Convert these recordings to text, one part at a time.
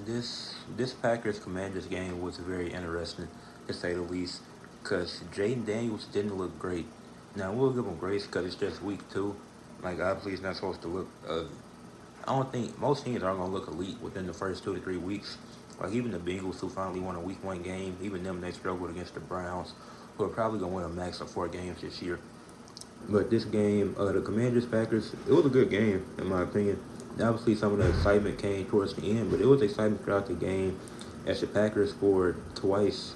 This Packers Commanders game was very interesting to say the least, because Jaden Daniels didn't look great. Now we'll give him grace because it's just week 2. Like obviously it's not supposed to look. I don't think most teams aren't gonna look elite within the first 2 to 3 weeks. Like even the Bengals who finally won a week 1 game, even them they struggled against the Browns, who are probably gonna win a max of 4 games this year. But this game, the Commanders Packers, it was a good game in my opinion. Obviously, some of the excitement came towards the end, but it was excitement throughout the game. As the Packers scored twice,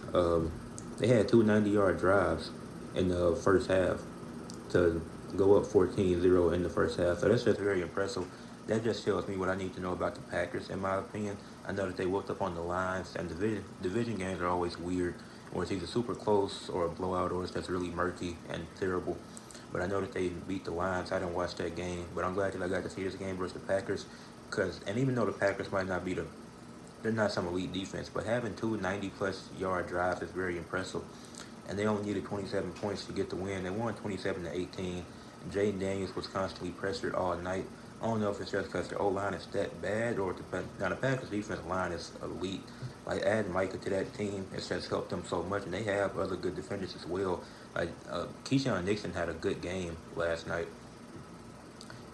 they had 2 90-yard drives in the first half to go up 14-0 in the first half. So that's just very impressive. That just tells me what I need to know about the Packers, in my opinion. I know that they whooped up on the Lions, and division games are always weird, or it's either super close or a blowout, or it's just really murky and terrible. But I know that they beat the Lions. I didn't watch that game, but I'm glad that I got to see this game versus the Packers. And even though the Packers might not be they're not some elite defense, but having 2 90-plus yard drives is very impressive. And they only needed 27 points to get the win. They won 27-18. Jaden Daniels was constantly pressured all night. I don't know if it's just because the O-line is that bad, or now the Packers defensive line is elite. Like adding Micah to that team, it's just helped them so much, and they have other good defenders as well. Like Keyshawn Nixon had a good game last night,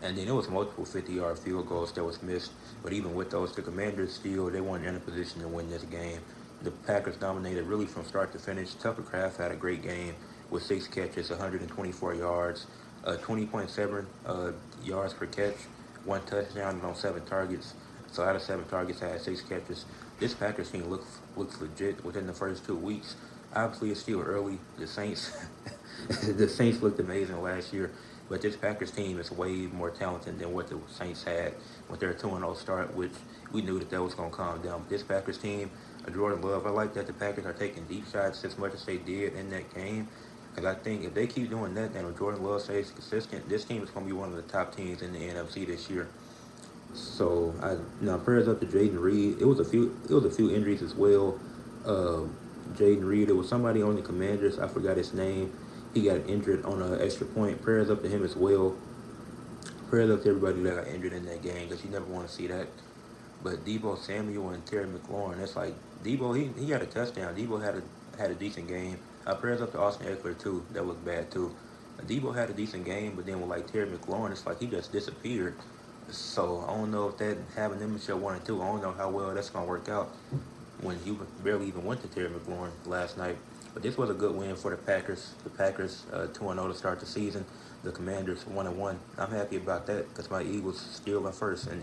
and then there was multiple 50-yard field goals that was missed. But even with those, the Commanders still they weren't in a position to win this game. The Packers dominated really from start to finish. Tucker Kraft had a great game with 6 catches, 124 yards, 20.7 yards per catch, 1 touchdown on 7 targets. So out of 7 targets, I had 6 catches. This Packers team looks legit within the first 2 weeks. Obviously, it's still early. The Saints, the Saints looked amazing last year, but this Packers team is way more talented than what the Saints had with their 2-0 start, which we knew that was going to calm down. But this Packers team, Jordan Love, I like that the Packers are taking deep shots as much as they did in that game. Because I think if they keep doing that, then if Jordan Love stays consistent, this team is going to be one of the top teams in the NFC this year. So now prayers up to Jaden Reed. It was a few injuries as well. Jaden Reed. There was somebody on the Commanders. I forgot his name. He got injured on an extra point. Prayers up to him as well. Prayers up to everybody that got injured in that game, because you never want to see that. But Deebo Samuel and Terry McLaurin, that's like Deebo. He had a touchdown. Deebo had a decent game. Prayers up to Austin Eckler too. That looked bad too. Debo had a decent game, but then with like Terry McLaurin, it's like he just disappeared. So I don't know if that having them in show 1 and 2. I don't know how well that's gonna work out when you barely even went to Terry McLaurin last night. But this was a good win for the Packers. The Packers 2-0 to start the season. The Commanders 1-1. I'm happy about that because my Eagles still in first, and